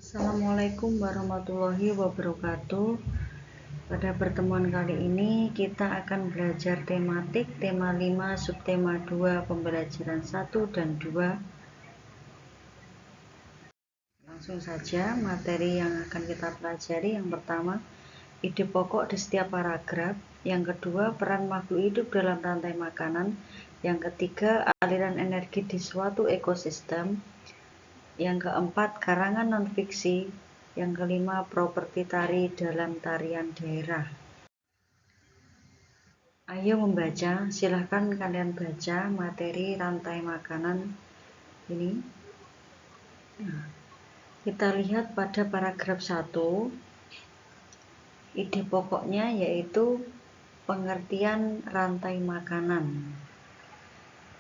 Assalamualaikum warahmatullahi wabarakatuh. Pada pertemuan kali ini kita akan belajar tematik tema 5 subtema 2 pembelajaran 1 dan 2. Langsung saja materi yang akan kita pelajari. Yang pertama, ide pokok di setiap paragraf. Yang kedua, peran makhluk hidup dalam rantai makanan. Yang ketiga, aliran energi di suatu ekosistem. Yang keempat, karangan non-fiksi. Yang kelima, properti tari dalam tarian daerah. Ayo membaca, silahkan kalian baca materi rantai makanan ini. Nah, kita lihat pada paragraf 1, ide pokoknya yaitu pengertian rantai makanan.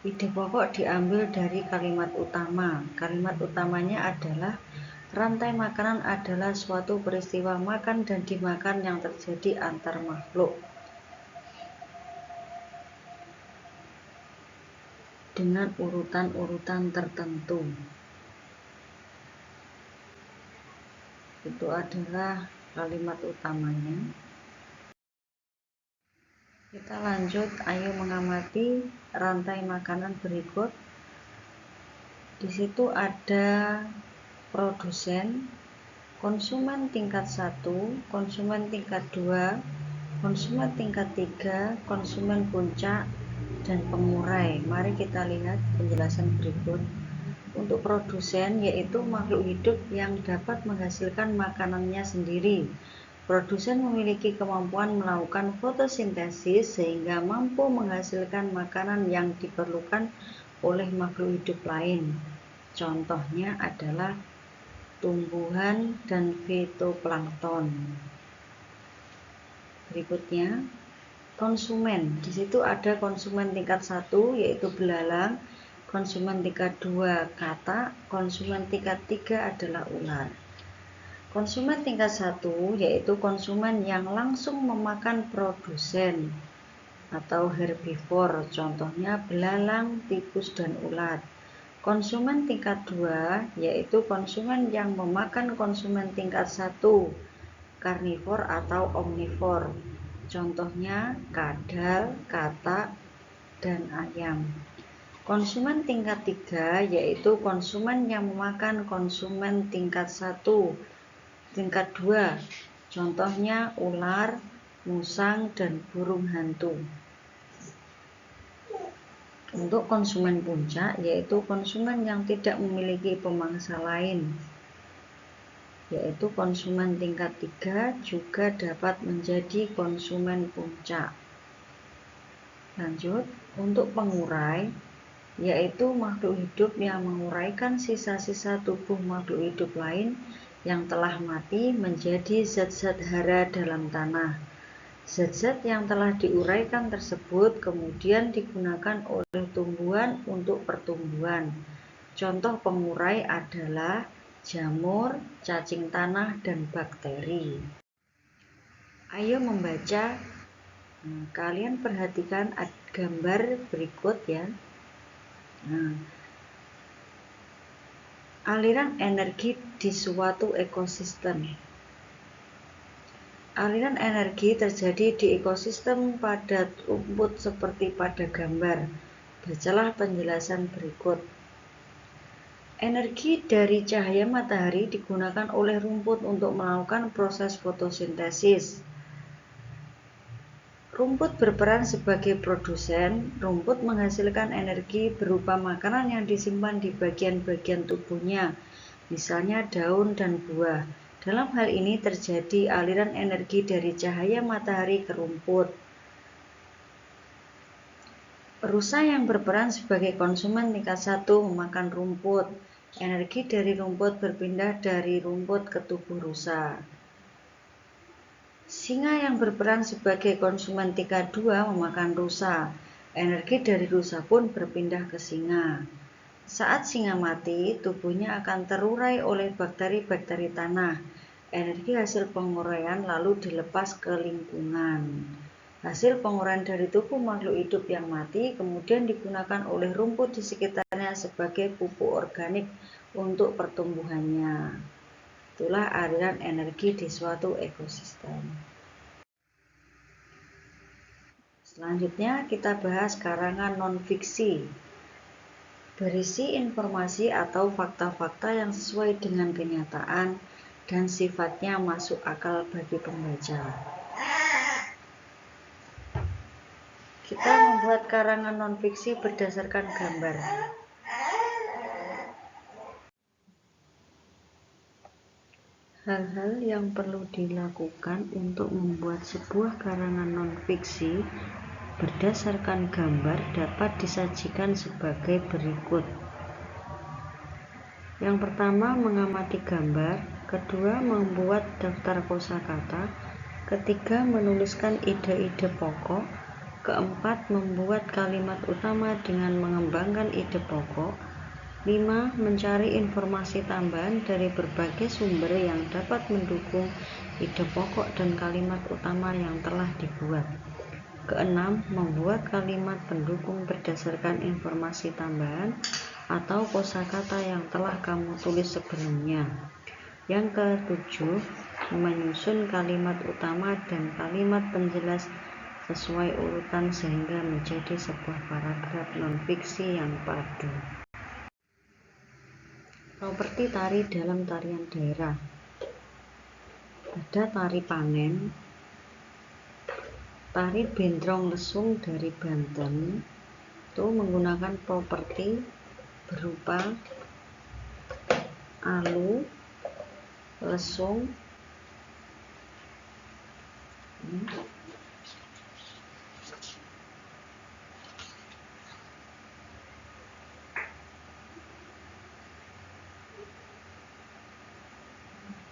Ide pokok diambil dari kalimat utama. Kalimat utamanya adalah rantai makanan adalah suatu peristiwa makan dan dimakan yang terjadi antar makhluk dengan urutan-urutan tertentu. Itu adalah kalimat utamanya. Kita lanjut, ayo mengamati rantai makanan berikut. Di situ ada produsen, konsumen tingkat 1, konsumen tingkat 2, konsumen tingkat 3, konsumen puncak, dan pengurai. Mari kita lihat penjelasan berikut. Untuk produsen, yaitu makhluk hidup yang dapat menghasilkan makanannya sendiri. Produsen memiliki kemampuan melakukan fotosintesis sehingga mampu menghasilkan makanan yang diperlukan oleh makhluk hidup lain. Contohnya adalah tumbuhan dan fitoplankton. Berikutnya, konsumen. Di situ ada konsumen tingkat 1 yaitu belalang, konsumen tingkat 2 katak, konsumen tingkat 3 adalah ular. Konsumen tingkat 1 yaitu konsumen yang langsung memakan produsen atau herbivor, contohnya belalang, tikus, dan ulat. Konsumen tingkat 2 yaitu konsumen yang memakan konsumen tingkat 1, karnivor atau omnivor, contohnya kadal, katak, dan ayam. Konsumen tingkat 3 yaitu konsumen yang memakan konsumen tingkat 1, tingkat 2, contohnya ular, musang, dan burung hantu. Untuk konsumen puncak yaitu konsumen yang tidak memiliki pemangsa lain, yaitu konsumen tingkat 3 juga dapat menjadi konsumen puncak. Lanjut, untuk pengurai yaitu makhluk hidup yang menguraikan sisa-sisa tubuh makhluk hidup lain yang telah mati menjadi zat-zat hara dalam tanah. Zat-zat yang telah diuraikan tersebut kemudian digunakan oleh tumbuhan untuk pertumbuhan. Contoh pengurai adalah jamur, cacing tanah, dan bakteri. Ayo membaca. Kalian perhatikan gambar berikut ya. Aliran energi di suatu ekosistem. Aliran energi terjadi di ekosistem pada rumput seperti pada gambar. Bacalah penjelasan berikut. Energi dari cahaya matahari digunakan oleh rumput untuk melakukan proses fotosintesis. Rumput berperan sebagai produsen. Rumput menghasilkan energi berupa makanan yang disimpan di bagian-bagian tubuhnya, misalnya daun dan buah. Dalam hal ini terjadi aliran energi dari cahaya matahari ke rumput. Rusa yang berperan sebagai konsumen tingkat 1 memakan rumput. Energi dari rumput berpindah dari rumput ke tubuh rusa. Singa yang berperan sebagai konsumen tingkat 2 memakan rusa. Energi dari rusa pun berpindah ke singa. Saat singa mati, tubuhnya akan terurai oleh bakteri-bakteri tanah. Energi hasil penguraian lalu dilepas ke lingkungan. Hasil penguraian dari tubuh makhluk hidup yang mati kemudian digunakan oleh rumput di sekitarnya sebagai pupuk organik untuk pertumbuhannya. Itulah aliran energi di suatu ekosistem. Selanjutnya kita bahas karangan non-fiksi. Berisi informasi atau fakta-fakta yang sesuai dengan kenyataan dan sifatnya masuk akal bagi pembaca. Kita membuat karangan non-fiksi berdasarkan gambar. Hal-hal yang perlu dilakukan untuk membuat sebuah karangan non-fiksi berdasarkan gambar dapat disajikan sebagai berikut. Yang pertama, mengamati gambar. Kedua, membuat daftar kosakata. Ketiga, menuliskan ide-ide pokok. Keempat, membuat kalimat utama dengan mengembangkan ide pokok. 5. Mencari informasi tambahan dari berbagai sumber yang dapat mendukung ide pokok dan kalimat utama yang telah dibuat. Keenam, membuat kalimat pendukung berdasarkan informasi tambahan atau kosakata yang telah kamu tulis sebelumnya. Yang ketujuh, menyusun kalimat utama dan kalimat penjelas sesuai urutan sehingga menjadi sebuah paragraf non-fiksi yang padu. Properti tari dalam tarian daerah. Ada tari Panen, tari Bentrong Lesung dari Banten, itu menggunakan properti berupa alu, lesung,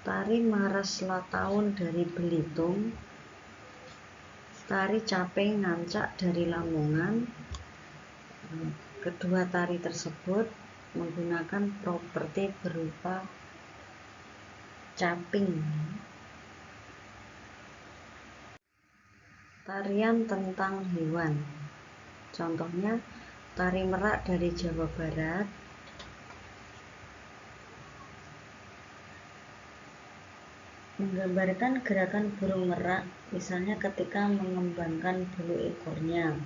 tari Maras Lataun dari Belitung, tari Caping Ngancak dari Lamongan. Kedua tari tersebut menggunakan properti berupa caping. Tarian tentang hewan, contohnya tari Merak dari Jawa Barat, menggambarkan gerakan burung merak, misalnya ketika mengembangkan bulu ekornya.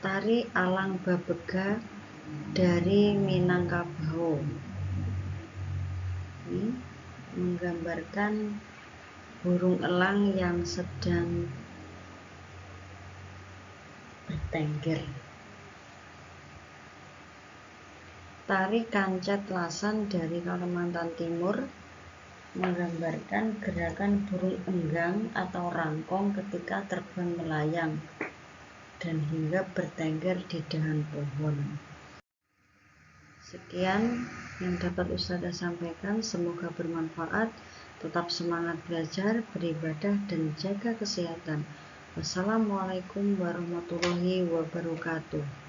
Tari Alang Babega dari Minangkabau, ini menggambarkan burung elang yang sedang bertengger. Tari Kancet Lasan dari Kalimantan Timur menggambarkan gerakan burung enggang atau rangkong ketika terbang melayang dan hingga bertengger di dahan pohon. Sekian yang dapat Ustazah sampaikan, semoga bermanfaat. Tetap semangat belajar, beribadah, dan jaga kesehatan. Wassalamualaikum warahmatullahi wabarakatuh.